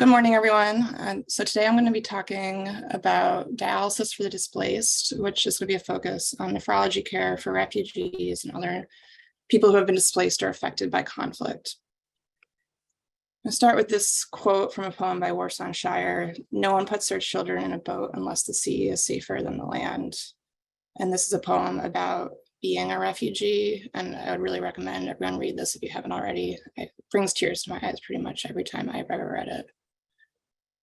Good morning, everyone. So today I'm going to be talking about dialysis for the displaced, which is going to be a focus on nephrology care for refugees and other people who have been displaced or affected by conflict. I'll start with this quote from a poem by Warsaw Shire: "No one puts their children in a boat unless the sea is safer than the land." And this is a poem about being a refugee, and I would really recommend everyone read this if you haven't already. It brings tears to my eyes pretty much every time I've ever read it.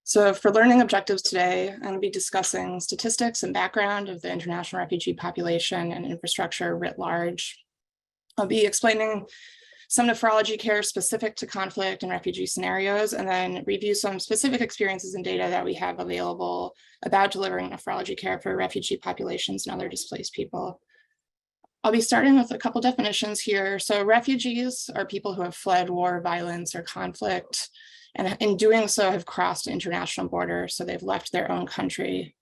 So for learning objectives today, I'm going to be discussing statistics and background of the international refugee population and infrastructure writ large. I'll be explaining some nephrology care specific to conflict and refugee scenarios, and then review some specific experiences and data that we have available about delivering nephrology care for refugee populations and other displaced people. I'll be starting with a couple definitions here. So refugees are people who have fled war, violence, or conflict, and in doing so have crossed international borders, so they've left their own country.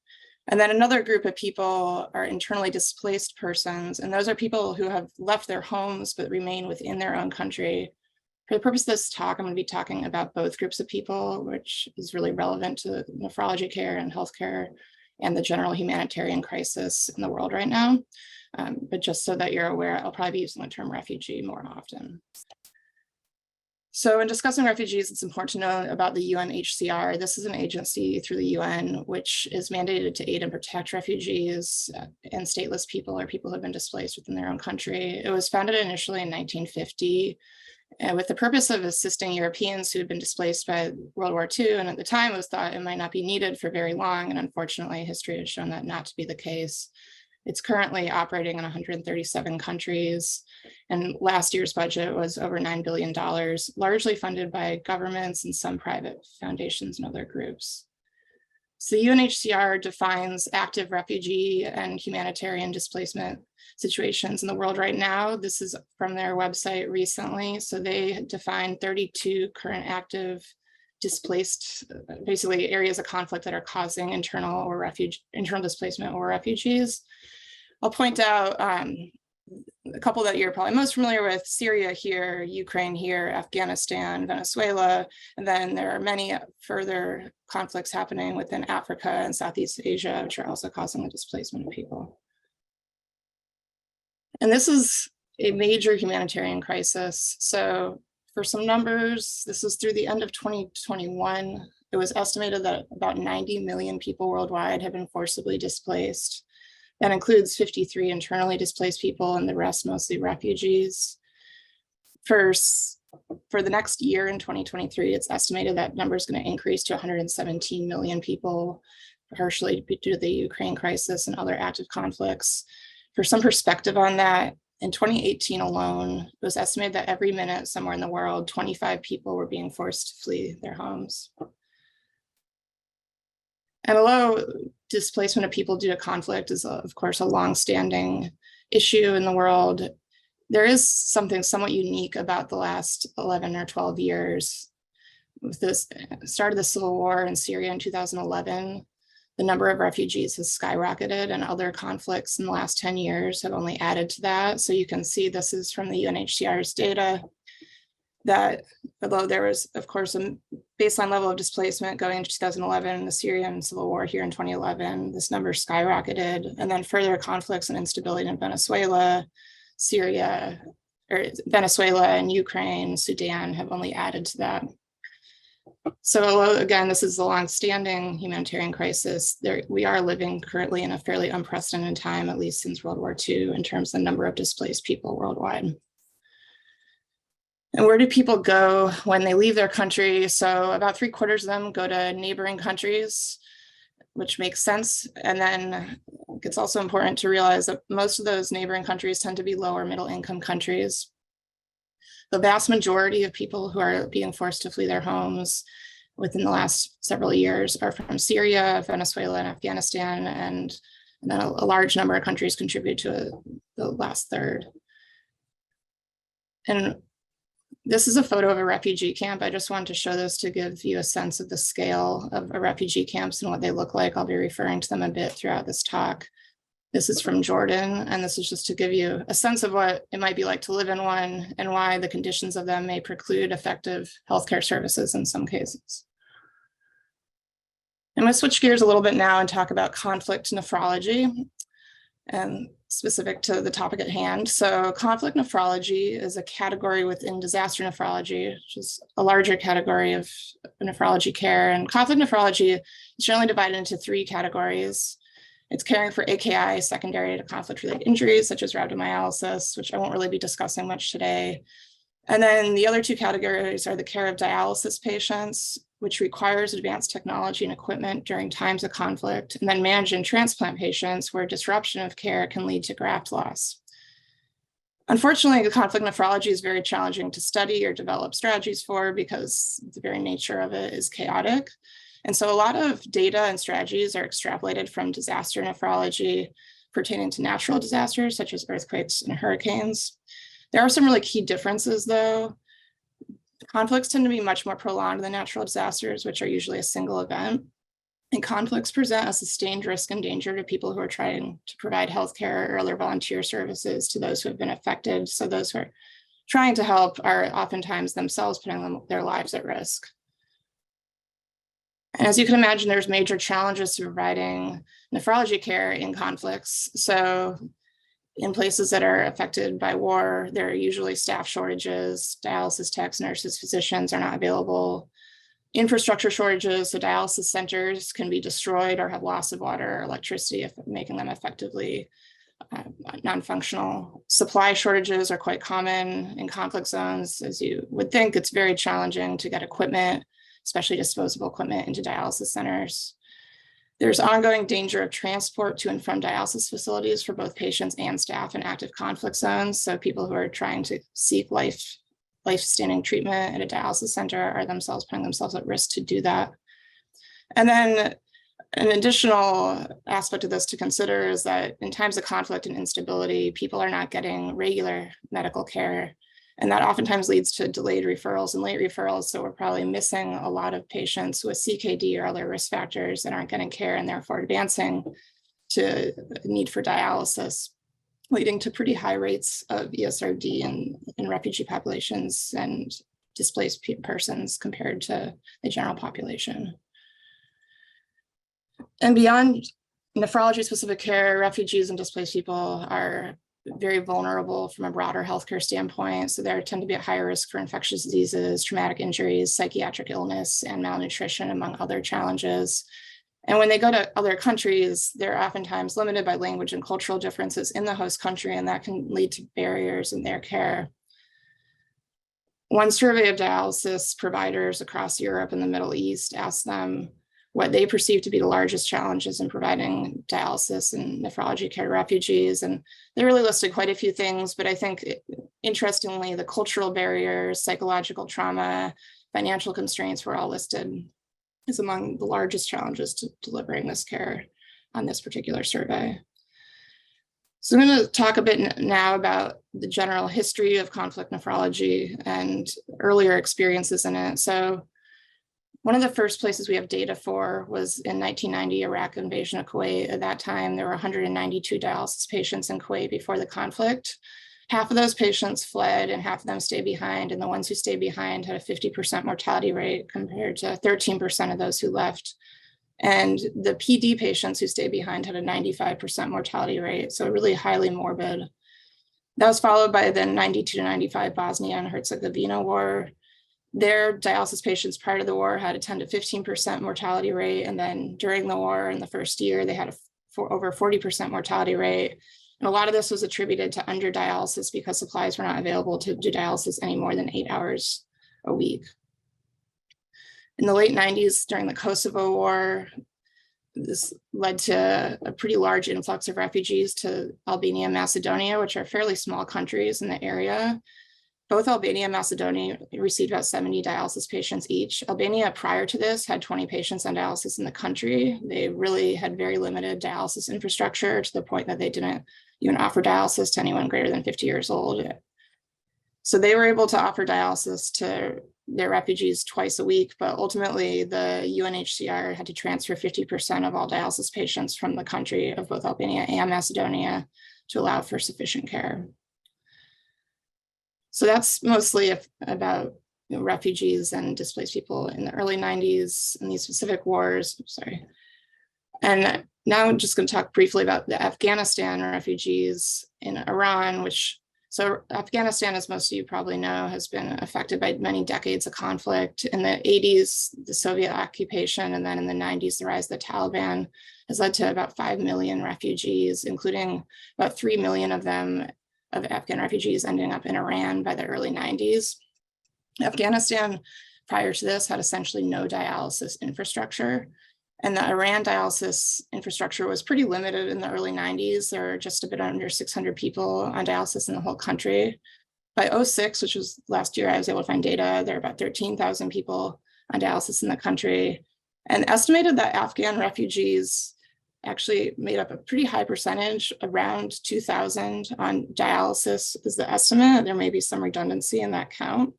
And then another group of people are internally displaced persons, and those are people who have left their homes but remain within their own country. For the purpose of this talk, I'm going to be talking about both groups of people, which is really relevant to nephrology care and healthcare and the general humanitarian crisis in the world right now. But just so that you're aware, I'll probably be using the term refugee more often. So in discussing refugees, it's important to know about the UNHCR. This is an agency through the UN, which is mandated to aid and protect refugees and stateless people or people who have been displaced within their own country. It was founded initially in 1950 with the purpose of assisting Europeans who had been displaced by World War II. And at the time, it was thought it might not be needed for very long. And unfortunately, history has shown that not to be the case. It's currently operating in 137 countries, and last year's budget was over $9 billion, largely funded by governments and some private foundations and other groups. So the UNHCR defines active refugee and humanitarian displacement situations in the world right now. This is from their website recently. So they define 32 current active displaced, basically areas of conflict that are causing internal displacement or refugees. I'll point out a couple that you're probably most familiar with: Syria here, Ukraine here, Afghanistan, Venezuela, and then there are many further conflicts happening within Africa and Southeast Asia, which are also causing the displacement of people. And this is a major humanitarian crisis. So for some numbers, this is through the end of 2021. It was estimated that about 90 million people worldwide have been forcibly displaced. That includes 53 internally displaced people and the rest mostly refugees. For the next year in 2023, it's estimated that number is going to increase to 117 million people, partially due to the Ukraine crisis and other active conflicts. For some perspective on that, in 2018 alone, it was estimated that every minute somewhere in the world, 25 people were being forced to flee their homes. And although displacement of people due to conflict is, of course, a long-standing issue in the world, there is something somewhat unique about the last 11 or 12 years. With this start of the Civil War in Syria in 2011, the number of refugees has skyrocketed, and other conflicts in the last 10 years have only added to that. So you can see this is from the UNHCR's data, that although there was, of course, a baseline level of displacement going into 2011, the Syrian Civil War here in 2011, this number skyrocketed, and then further conflicts and instability in Venezuela, Syria, or Venezuela and Ukraine, Sudan have only added to that. So although, again, this is a long-standing humanitarian crisis, we are living currently in a fairly unprecedented time, at least since World War II, in terms of the number of displaced people worldwide. And where do people go when they leave their country? So about 3/4 of them go to neighboring countries, which makes sense. And then it's also important to realize that most of those neighboring countries tend to be lower middle income countries. The vast majority of people who are being forced to flee their homes within the last several years are from Syria, Venezuela, and Afghanistan, and then a large number of countries contribute to the last third. And this is a photo of a refugee camp. I just wanted to show this to give you a sense of the scale of refugee camps and what they look like. I'll be referring to them a bit throughout this talk. This is from Jordan, and this is just to give you a sense of what it might be like to live in one and why the conditions of them may preclude effective healthcare services in some cases. I'm going to switch gears a little bit now and talk about conflict nephrology, and specific to the topic at hand. So conflict nephrology is a category within disaster nephrology, which is a larger category of nephrology care. And conflict nephrology is generally divided into three categories. It's caring for AKI secondary to conflict-related injuries, such as rhabdomyolysis, which I won't really be discussing much today. And then the other two categories are the care of dialysis patients, which requires advanced technology and equipment during times of conflict, and then managing transplant patients where disruption of care can lead to graft loss. Unfortunately, the conflict nephrology is very challenging to study or develop strategies for because the very nature of it is chaotic. And so a lot of data and strategies are extrapolated from disaster nephrology pertaining to natural disasters, such as earthquakes and hurricanes. There are some really key differences, though. Conflicts tend to be much more prolonged than natural disasters, which are usually a single event. And conflicts present a sustained risk and danger to people who are trying to provide healthcare or other volunteer services to those who have been affected. So those who are trying to help are oftentimes themselves putting their lives at risk. And as you can imagine, there's major challenges to providing nephrology care in conflicts. So in places that are affected by war, there are usually staff shortages, dialysis techs, nurses, physicians are not available. Infrastructure shortages, so dialysis centers can be destroyed or have loss of water or electricity, making them effectively non-functional. Supply shortages are quite common in conflict zones. As you would think, it's very challenging to get equipment, especially disposable equipment, into dialysis centers. There's ongoing danger of transport to and from dialysis facilities for both patients and staff in active conflict zones. So people who are trying to seek life-sustaining treatment at a dialysis center are themselves putting themselves at risk to do that. And then an additional aspect of this to consider is that in times of conflict and instability, people are not getting regular medical care. And that oftentimes leads to delayed referrals and late referrals. So we're probably missing a lot of patients with CKD or other risk factors that aren't getting care and therefore advancing to need for dialysis, leading to pretty high rates of ESRD in refugee populations and displaced persons compared to the general population. And beyond nephrology-specific care, refugees and displaced people are very vulnerable from a broader healthcare standpoint. So they tend to be at higher risk for infectious diseases, traumatic injuries, psychiatric illness, and malnutrition, among other challenges. And when they go to other countries, they're oftentimes limited by language and cultural differences in the host country, and that can lead to barriers in their care. One survey of dialysis providers across Europe and the Middle East asked them what they perceive to be the largest challenges in providing dialysis and nephrology care to refugees. And they really listed quite a few things, but I think, interestingly, the cultural barriers, psychological trauma, financial constraints were all listed as among the largest challenges to delivering this care on this particular survey. So I'm going to talk a bit now about the general history of conflict nephrology and earlier experiences in it. So one of the first places we have data for was in 1990, Iraq invasion of Kuwait. At that time, there were 192 dialysis patients in Kuwait before the conflict. Half of those patients fled and half of them stayed behind. And the ones who stayed behind had a 50% mortality rate compared to 13% of those who left. And the PD patients who stayed behind had a 95% mortality rate, so really highly morbid. That was followed by the 92 to 95 Bosnia and Herzegovina war. Their dialysis patients prior to the war had a 10 to 15% mortality rate. And then during the war, in the first year, they had over 40% mortality rate. And a lot of this was attributed to underdialysis because supplies were not available to do dialysis any more than 8 hours a week. In the late 90s, during the Kosovo War, this led to a pretty large influx of refugees to Albania and Macedonia, which are fairly small countries in the area. Both Albania and Macedonia received about 70 dialysis patients each. Albania, prior to this, had 20 patients on dialysis in the country. They really had very limited dialysis infrastructure to the point that they didn't even offer dialysis to anyone greater than 50 years old. So they were able to offer dialysis to their refugees twice a week, but ultimately the UNHCR had to transfer 50% of all dialysis patients from the country of both Albania and Macedonia to allow for sufficient care. So that's mostly about refugees and displaced people in the early 90s in these specific wars. And now I'm just going to talk briefly about the Afghanistan refugees in Iran, so Afghanistan, as most of you probably know, has been affected by many decades of conflict. In the 80s, the Soviet occupation, and then in the 90s, the rise of the Taliban has led to about 5 million refugees, including about 3 million of them, of Afghan refugees, ending up in Iran by the early 90s. Afghanistan, prior to this, had essentially no dialysis infrastructure. And the Iran dialysis infrastructure was pretty limited in the early 90s. There were just a bit under 600 people on dialysis in the whole country. By 2006, which was last year, I was able to find data, there were about 13,000 people on dialysis in the country. And estimated that Afghan refugees actually made up a pretty high percentage, around 2,000 on dialysis is the estimate. There may be some redundancy in that count.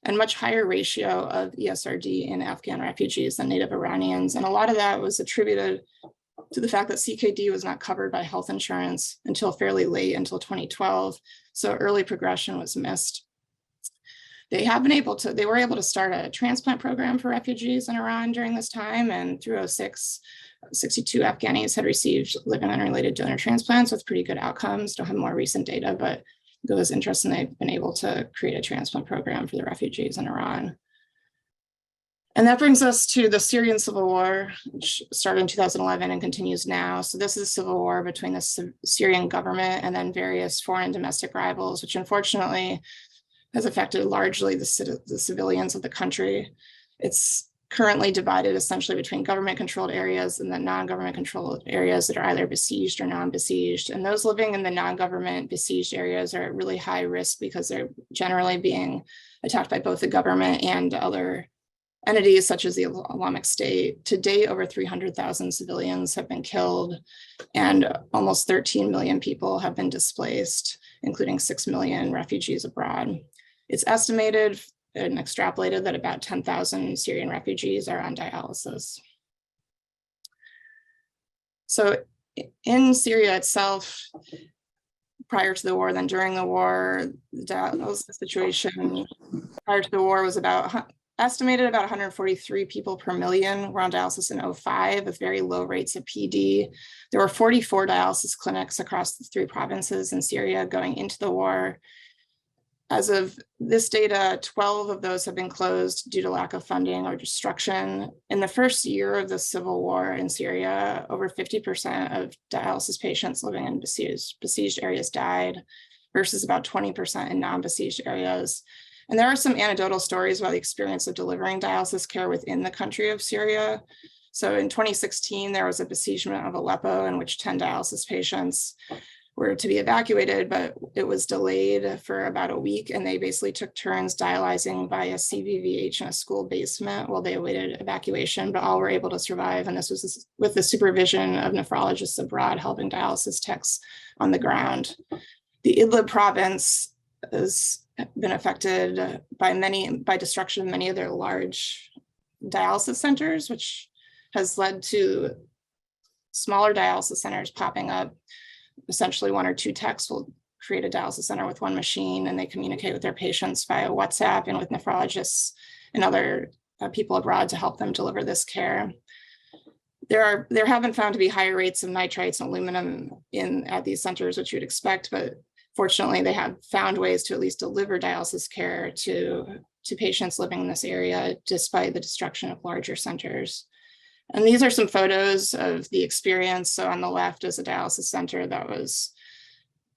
And much higher ratio of ESRD in Afghan refugees than native Iranians. And a lot of that was attributed to the fact that CKD was not covered by health insurance until fairly late, until 2012. So early progression was missed. They were able to start a transplant program for refugees in Iran during this time. And through 2006, 62 Afghanis had received living unrelated donor transplants with pretty good outcomes. Don't have more recent data, but it was interesting they've been able to create a transplant program for the refugees in Iran. And that brings us to the Syrian Civil War, which started in 2011 and continues now. So this is a civil war between the Syrian government and then various foreign domestic rivals, which unfortunately has affected largely the civilians of the country. It's currently divided essentially between government-controlled areas and the non-government-controlled areas that are either besieged or non-besieged. And those living in the non-government besieged areas are at really high risk because they're generally being attacked by both the government and other entities such as the Islamic State. To date, over 300,000 civilians have been killed and almost 13 million people have been displaced, including 6 million refugees abroad. It's estimated and extrapolated that about 10,000 Syrian refugees are on dialysis. So in Syria itself, prior to the war, then during the war, the dialysis situation prior to the war was estimated about 143 people per million were on dialysis in 2005 with very low rates of PD. There were 44 dialysis clinics across the 3 provinces in Syria going into the war. As of this data, 12 of those have been closed due to lack of funding or destruction. In the first year of the civil war in Syria, over 50% of dialysis patients living in besieged areas died versus about 20% in non-besieged areas. And there are some anecdotal stories about the experience of delivering dialysis care within the country of Syria. So in 2016, there was a besiegement of Aleppo in which 10 dialysis patients were to be evacuated, but it was delayed for about a week, and they basically took turns dialyzing via CVVH in a school basement while they awaited evacuation, but all were able to survive. And this was with the supervision of nephrologists abroad helping dialysis techs on the ground. The Idlib province has been affected by destruction of many of their large dialysis centers, which has led to smaller dialysis centers popping up. Essentially 1 or 2 techs will create a dialysis center with 1 machine, and they communicate with their patients via WhatsApp and with nephrologists and other people abroad to help them deliver this care. There have been found to be higher rates of nitrites and aluminum at these centers, which you'd expect, but fortunately they have found ways to at least deliver dialysis care to patients living in this area despite the destruction of larger centers. And these are some photos of the experience. So on the left is a dialysis center that was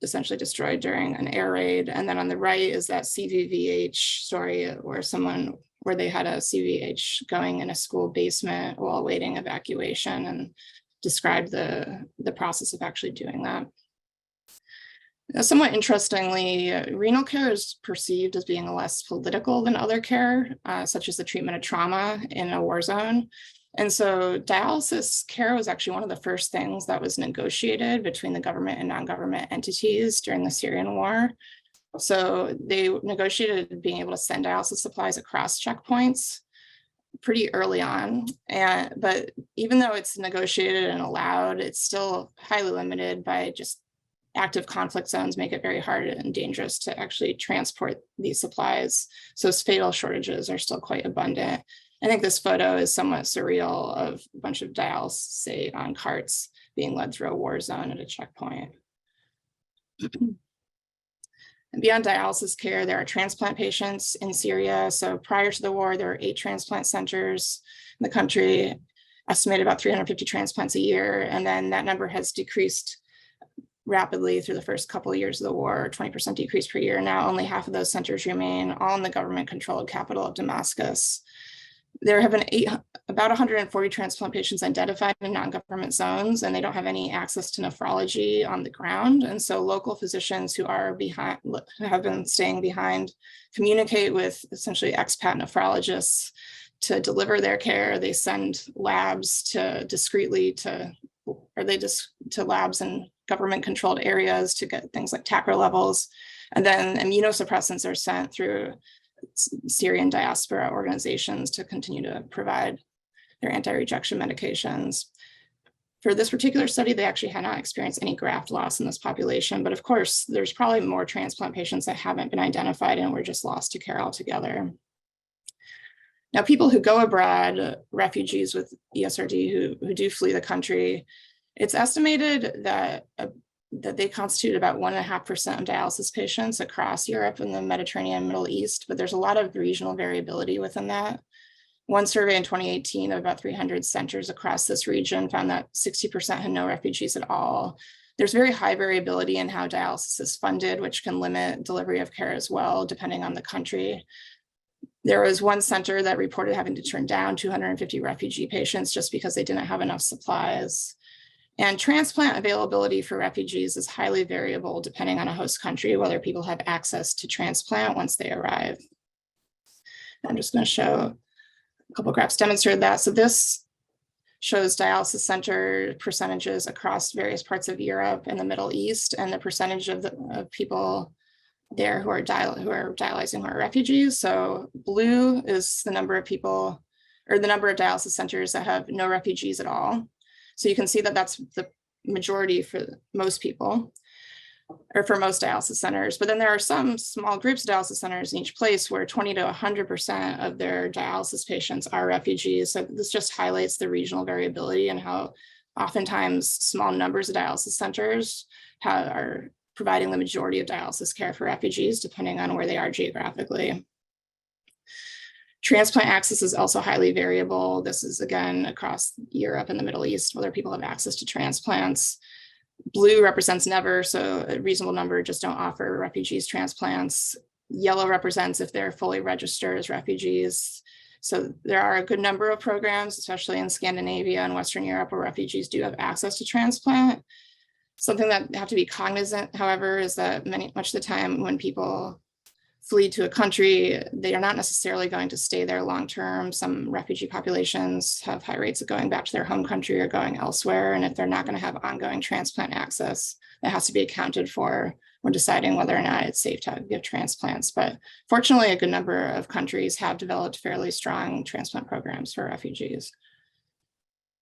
essentially destroyed during an air raid. And then on the right is that CVVH story where they had a CVH going in a school basement while awaiting evacuation, and described the process of actually doing that. Now, somewhat interestingly, renal care is perceived as being less political than other care, such as the treatment of trauma in a war zone. And so dialysis care was actually one of the first things that was negotiated between the government and non-government entities during the Syrian war. So they negotiated being able to send dialysis supplies across checkpoints pretty early on. But even though it's negotiated and allowed, it's still highly limited by just active conflict zones make it very hard and dangerous to actually transport these supplies. So fatal shortages are still quite abundant. I think this photo is somewhat surreal of a bunch of dialysis, say, on carts being led through a war zone at a checkpoint. And beyond dialysis care, there are transplant patients in Syria. So prior to the war, there were 8 transplant centers in the country, estimated about 350 transplants a year. And then that number has decreased rapidly through the first couple of years of the war, 20% decrease per year. Now only half of those centers remain, all in the government-controlled capital of Damascus. There have been about 140 transplant patients identified in non-government zones, and they don't have any access to nephrology on the ground. And so local physicians who are behind, have been staying behind, communicate with essentially expat nephrologists to deliver their care. They send labs to labs in government-controlled areas to get things like TACRA levels. And then immunosuppressants are sent through Syrian diaspora organizations to continue to provide their anti-rejection medications. For this particular study, they actually had not experienced any graft loss in this population, but of course, there's probably more transplant patients that haven't been identified and were just lost to care altogether. Now, people who go abroad, refugees with ESRD who do flee the country, it's estimated that they constitute about 1.5% of dialysis patients across Europe and the Mediterranean and Middle East, but there's a lot of regional variability within that. One survey in 2018 of about 300 centers across this region found that 60% had no refugees at all. There's very high variability in how dialysis is funded, which can limit delivery of care as well, depending on the country. There was one center that reported having to turn down 250 refugee patients just because they didn't have enough supplies. And transplant availability for refugees is highly variable depending on a host country, whether people have access to transplant once they arrive. I'm just going to show a couple graphs demonstrated that. So this shows dialysis center percentages across various parts of Europe and the Middle East, and the percentage of people there who are dialyzing who are refugees. So blue is the number of people, or the number of dialysis centers that have no refugees at all. So you can see that that's the majority for most people, or for most dialysis centers. But then there are some small groups of dialysis centers in each place where 20 to 100% of their dialysis patients are refugees. So this just highlights the regional variability and how oftentimes small numbers of dialysis centers are providing the majority of dialysis care for refugees, depending on where they are geographically. Transplant access is also highly variable. This is, again, across Europe and the Middle East, whether people have access to transplants. Blue represents never, so a reasonable number just don't offer refugees transplants. Yellow represents if they're fully registered as refugees. So there are a good number of programs, especially in Scandinavia and Western Europe, where refugees do have access to transplant. Something that have to be cognizant, however, is that much of the time when people flee to a country, they are not necessarily going to stay there long-term. Some refugee populations have high rates of going back to their home country or going elsewhere. And if they're not going to have ongoing transplant access, that has to be accounted for when deciding whether or not it's safe to give transplants. But fortunately, a good number of countries have developed fairly strong transplant programs for refugees.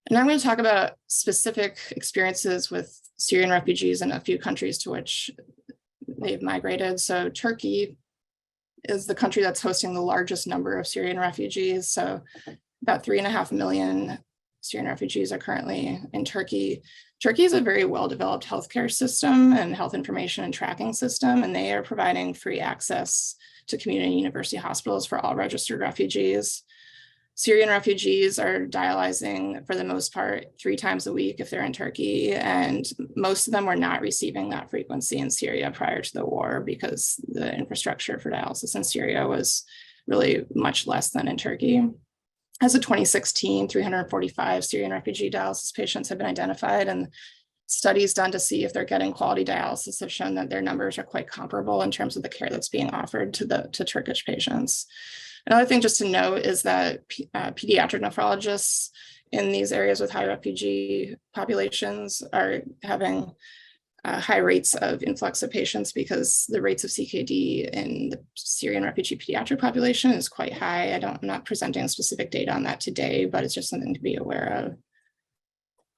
And I'm going to talk about specific experiences with Syrian refugees in a few countries to which they've migrated. So Turkey is the country that's hosting the largest number of Syrian refugees. So about 3.5 million Syrian refugees are currently in Turkey. Turkey is a very well-developed healthcare system and health information and tracking system, and they are providing free access to community and university hospitals for all registered refugees. Syrian refugees are dialyzing for the most part 3 times a week if they're in Turkey, and most of them were not receiving that frequency in Syria prior to the war because the infrastructure for dialysis in Syria was really much less than in Turkey. As of 2016, 345 Syrian refugee dialysis patients have been identified, and studies done to see if they're getting quality dialysis have shown that their numbers are quite comparable in terms of the care that's being offered to Turkish patients. Another thing just to note is that pediatric nephrologists in these areas with high refugee populations are having high rates of influx of patients because the rates of CKD in the Syrian refugee pediatric population is quite high. I'm not presenting specific data on that today, but it's just something to be aware of.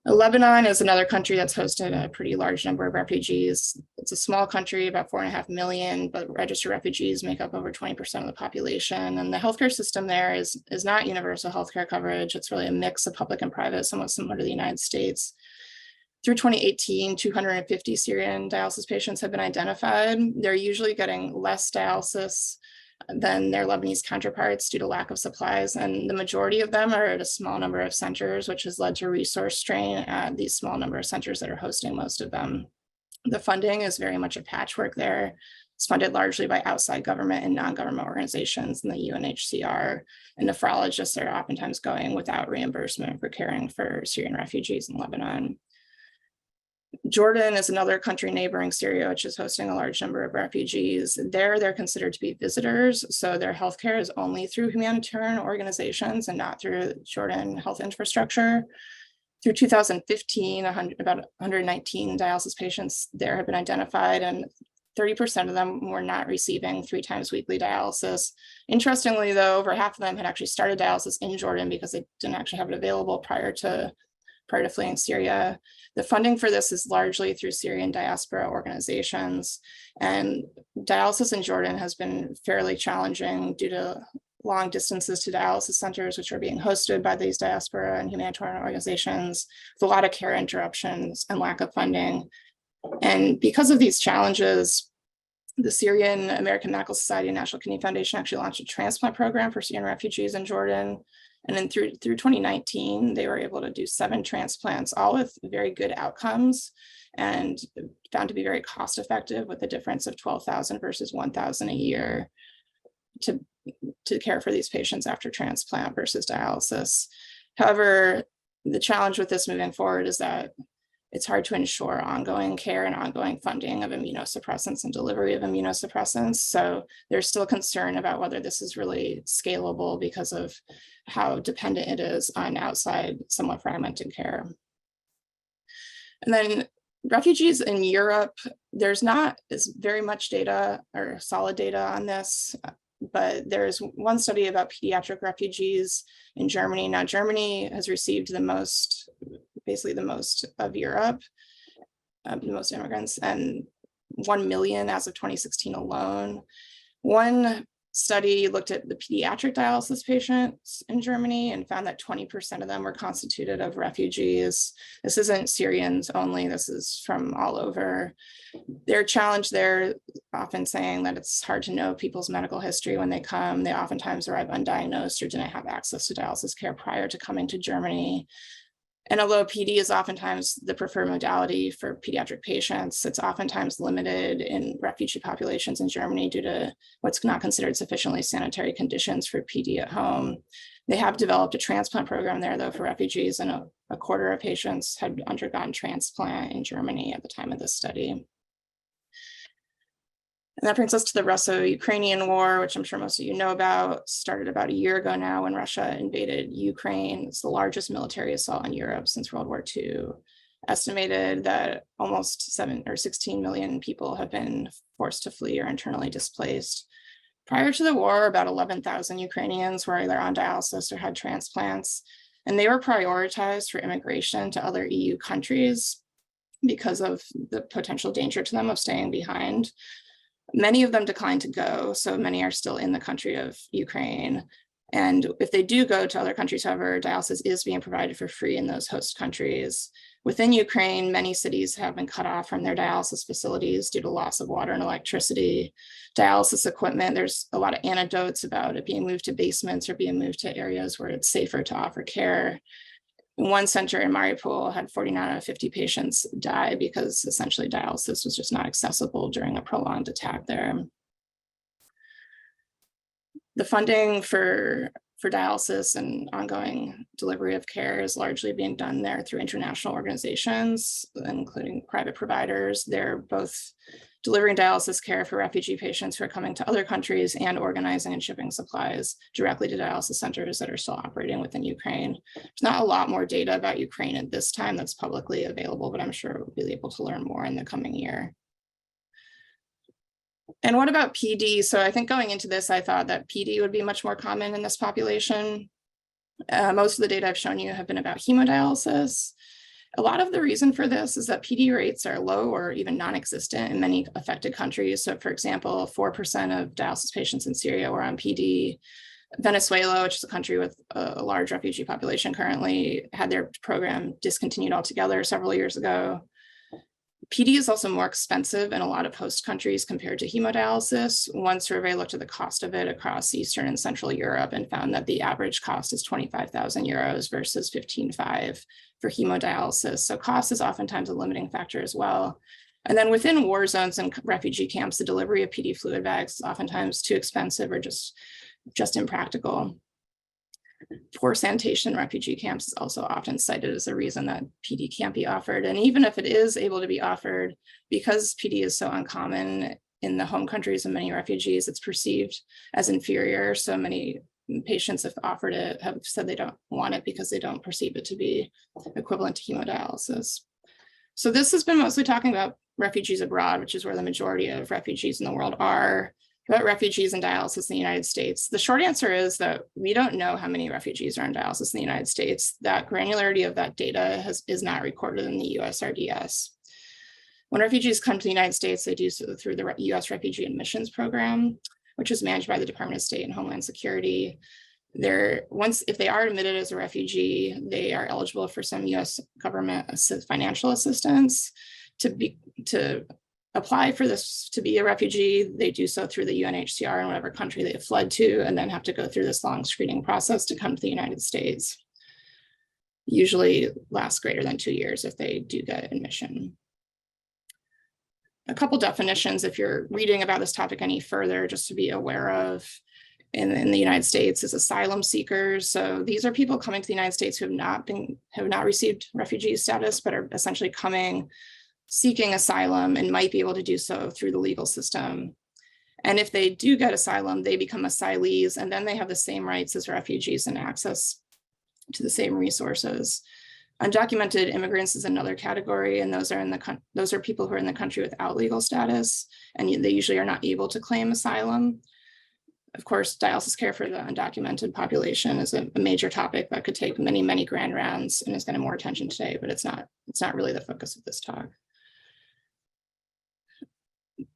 Lebanon is another country that's hosted a pretty large number of refugees. It's a small country, about 4.5 million, but registered refugees make up over 20% of the population. And the healthcare system there is not universal healthcare coverage. It's really a mix of public and private, somewhat similar to the United States. Through 2018, 250 Syrian dialysis patients have been identified. They're usually getting less dialysis than their Lebanese counterparts due to lack of supplies. And the majority of them are at a small number of centers, which has led to resource strain at these small number of centers that are hosting most of them. The funding is very much a patchwork there. It's funded largely by outside government and non-government organizations and the UNHCR, and nephrologists are oftentimes going without reimbursement for caring for Syrian refugees in Lebanon. Jordan is another country neighboring Syria, which is hosting a large number of refugees. There, they're considered to be visitors, so their healthcare is only through humanitarian organizations and not through Jordan health infrastructure. Through 2015, about 119 dialysis patients there have been identified, and 30% of them were not receiving 3 times weekly dialysis. Interestingly, though, over half of them had actually started dialysis in Jordan because they didn't actually have it available prior to fleeing Syria. The funding for this is largely through Syrian diaspora organizations, and dialysis in Jordan has been fairly challenging due to long distances to dialysis centers, which are being hosted by these diaspora and humanitarian organizations, with a lot of care interruptions and lack of funding. And because of these challenges, the Syrian American Medical Society and National Kidney Foundation actually launched a transplant program for Syrian refugees in Jordan. And then through 2019, they were able to do 7 transplants, all with very good outcomes and found to be very cost effective, with a difference of $12,000 versus $1,000 a year to care for these patients after transplant versus dialysis. However, the challenge with this moving forward is that it's hard to ensure ongoing care and ongoing funding of immunosuppressants and delivery of immunosuppressants. So there's still concern about whether this is really scalable because of how dependent it is on outside, somewhat fragmented care. And then refugees in Europe, there's not as very much data or solid data on this, but there's one study about pediatric refugees in Germany. Now, Germany has received basically the most of Europe, the most immigrants, and 1 million as of 2016 alone. One study looked at the pediatric dialysis patients in Germany and found that 20% of them were constituted of refugees. This isn't Syrians only, this is from all over. Their challenge there, often saying that it's hard to know people's medical history when they come. They oftentimes arrive undiagnosed or didn't have access to dialysis care prior to coming to Germany. And although PD is oftentimes the preferred modality for pediatric patients, it's oftentimes limited in refugee populations in Germany due to what's not considered sufficiently sanitary conditions for PD at home. They have developed a transplant program there, though, for refugees, and a quarter of patients had undergone transplant in Germany at the time of this study. And that brings us to the Russo-Ukrainian War, which I'm sure most of you know about. Started about a year ago now when Russia invaded Ukraine. It's the largest military assault on Europe since World War II. Estimated that almost 16 million people have been forced to flee or internally displaced. Prior to the war, about 11,000 Ukrainians were either on dialysis or had transplants, and they were prioritized for immigration to other EU countries because of the potential danger to them of staying behind. Many of them declined to go, so many are still in the country of Ukraine. And if they do go to other countries, however, dialysis is being provided for free in those host countries. Within Ukraine, many cities have been cut off from their dialysis facilities due to loss of water and electricity. Dialysis equipment, there's a lot of anecdotes about it being moved to basements or being moved to areas where it's safer to offer care. One center in Mariupol had 49 out of 50 patients die because essentially dialysis was just not accessible during a prolonged attack there. The funding for dialysis and ongoing delivery of care is largely being done there through international organizations, including private providers. They're both delivering dialysis care for refugee patients who are coming to other countries and organizing and shipping supplies directly to dialysis centers that are still operating within Ukraine. There's not a lot more data about Ukraine at this time that's publicly available, but I'm sure we'll be able to learn more in the coming year. And what about PD? So I think going into this, I thought that PD would be much more common in this population. Most of the data I've shown you have been about hemodialysis. A lot of the reason for this is that PD rates are low or even non-existent in many affected countries. So for example, 4% of dialysis patients in Syria were on PD. Venezuela, which is a country with a large refugee population currently, had their program discontinued altogether several years ago. PD is also more expensive in a lot of host countries compared to hemodialysis. One survey looked at the cost of it across Eastern and Central Europe and found that the average cost is 25,000 euros versus 15,500 for hemodialysis. So cost is oftentimes a limiting factor as well. And then within war zones and refugee camps, the delivery of PD fluid bags is oftentimes too expensive or just impractical. Poor sanitation in refugee camps is also often cited as a reason that PD can't be offered. And even if it is able to be offered, because PD is so uncommon in the home countries of many refugees, it's perceived as inferior. So many patients, if offered it, have said they don't want it because they don't perceive it to be equivalent to hemodialysis. So this has been mostly talking about refugees abroad, which is where the majority of refugees in the world are. About refugees in dialysis in the United States. The short answer is that we don't know how many refugees are in dialysis in the United States. That granularity of that data is not recorded in the USRDS. When refugees come to the United States, they do so through the US Refugee Admissions Program, which is managed by the Department of State and Homeland Security. If they are admitted as a refugee, they are eligible for some US government financial assistance. To apply for this to be a refugee, they do so through the UNHCR in whatever country they have fled to, and then have to go through this long screening process to come to the United States. Usually lasts greater than 2 years if they do get admission. A couple definitions if you're reading about this topic any further, just to be aware of. In the United States is asylum seekers. So these are people coming to the United States who have not received refugee status, but are essentially coming seeking asylum and might be able to do so through the legal system. And if they do get asylum, they become asylees, and then they have the same rights as refugees and access to the same resources. Undocumented immigrants is another category, and those are people who are in the country without legal status, and they usually are not able to claim asylum. Of course, dialysis care for the undocumented population is a major topic that could take many, many grand rounds and is getting more attention today, but it's not really the focus of this talk.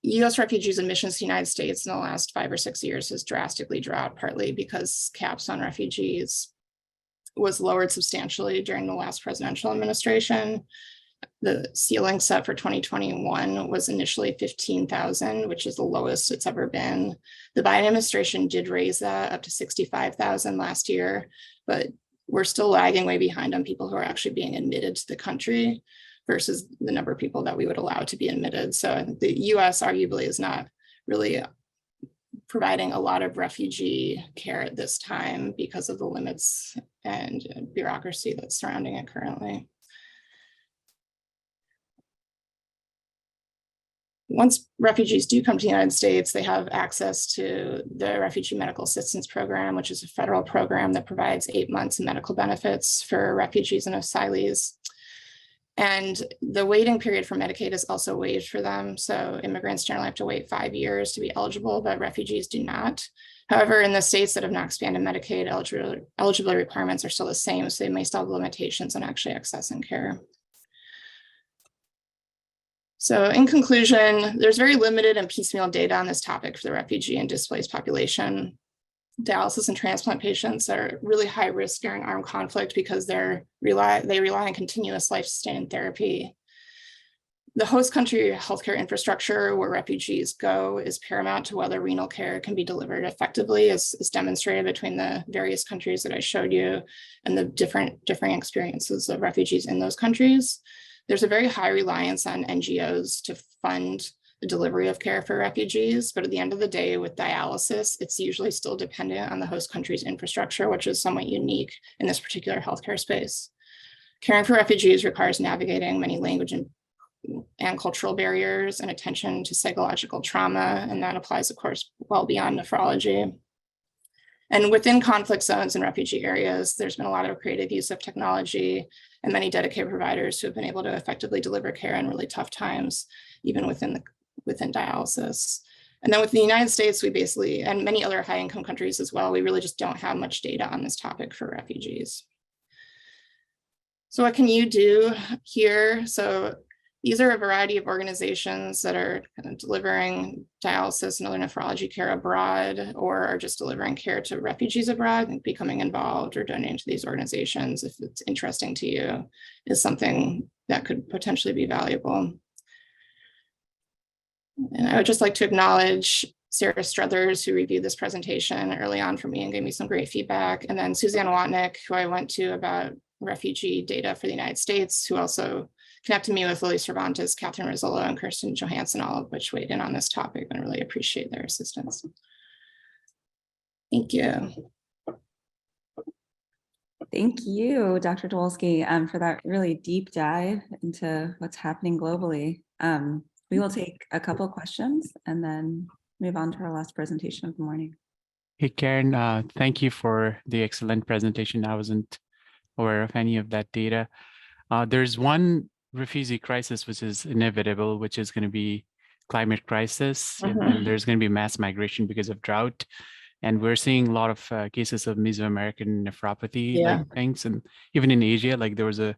US refugees admissions to the United States in the last 5 or 6 years has drastically dropped, partly because caps on refugees was lowered substantially during the last presidential administration. The ceiling set for 2021 was initially 15,000, which is the lowest it's ever been. The Biden administration did raise that up to 65,000 last year, but we're still lagging way behind on people who are actually being admitted to the country versus the number of people that we would allow to be admitted. So the US arguably is not really providing a lot of refugee care at this time because of the limits and bureaucracy that's surrounding it currently. Once refugees do come to the United States, they have access to the Refugee Medical Assistance Program, which is a federal program that provides 8 months of medical benefits for refugees and asylees. And the waiting period for Medicaid is also waived for them. So immigrants generally have to wait 5 years to be eligible, but refugees do not. However, in the states that have not expanded Medicaid, eligibility requirements are still the same, so they may still have limitations on actually accessing care. So in conclusion, there's very limited and piecemeal data on this topic for the refugee and displaced population. Dialysis and transplant patients are really high risk during armed conflict because they rely on continuous life-sustaining therapy. The host country healthcare infrastructure where refugees go is paramount to whether renal care can be delivered effectively, as demonstrated between the various countries that I showed you and the different experiences of refugees in those countries. There's a very high reliance on NGOs to fund the delivery of care for refugees, but at the end of the day, with dialysis, it's usually still dependent on the host country's infrastructure, which is somewhat unique in this particular healthcare space. Caring for refugees requires navigating many language and cultural barriers and attention to psychological trauma, and that applies, of course, well beyond nephrology. And within conflict zones and refugee areas, there's been a lot of creative use of technology and many dedicated providers who have been able to effectively deliver care in really tough times, even within dialysis. And then within the United States, we basically, and many other high-income countries as well, we really just don't have much data on this topic for refugees. So what can you do here? So these are a variety of organizations that are kind of delivering dialysis and other nephrology care abroad, or are just delivering care to refugees abroad, and becoming involved or donating to these organizations, if it's interesting to you, is something that could potentially be valuable. And I would just like to acknowledge Sarah Struthers, who reviewed this presentation early on for me and gave me some great feedback. And then Suzanne Watnick, who I went to about refugee data for the United States, who also connected me with Lily Cervantes, Catherine Rizzolo, and Kirsten Johansson, all of which weighed in on this topic, and really appreciate their assistance. Thank you. Thank you, Dr. Wolski, for that really deep dive into what's happening globally. We will take a couple questions and then move on to our last presentation of the morning. Hey, Karen, thank you for the excellent presentation. I wasn't aware of any of that data. There's one refugee crisis which is inevitable, which is going to be climate crisis, and there's going to be mass migration because of drought. And we're seeing a lot of cases of Mesoamerican nephropathy like things, and even in Asia, like there was a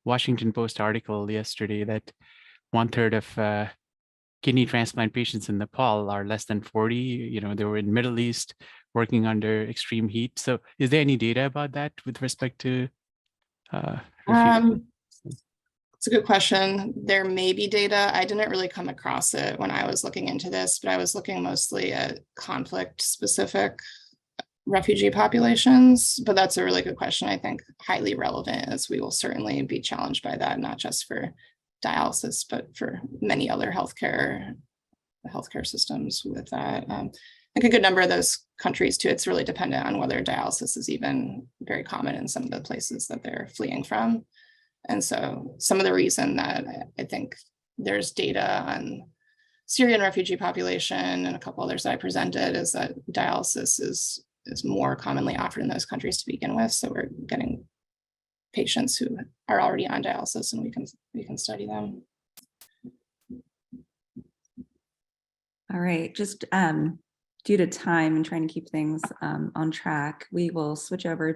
Washington Post article yesterday that 1/3 of kidney transplant patients in Nepal are less than 40. You know, they were in Middle East working under extreme heat. So is there any data about that with respect to it's a good question. There may be data. I didn't really come across it when I was looking into this, but I was looking mostly at conflict-specific refugee populations. But that's a really good question. I think highly relevant, as we will certainly be challenged by that, not just for dialysis, but for many other healthcare systems with that. I think a good number of those countries too, it's really dependent on whether dialysis is even very common in some of the places that they're fleeing from. And so some of the reason that I think there's data on Syrian refugee population and a couple others that I presented is that dialysis is more commonly offered in those countries to begin with. So we're getting patients who are already on dialysis, and we can study them. All right, just due to time and trying to keep things on track, we will switch over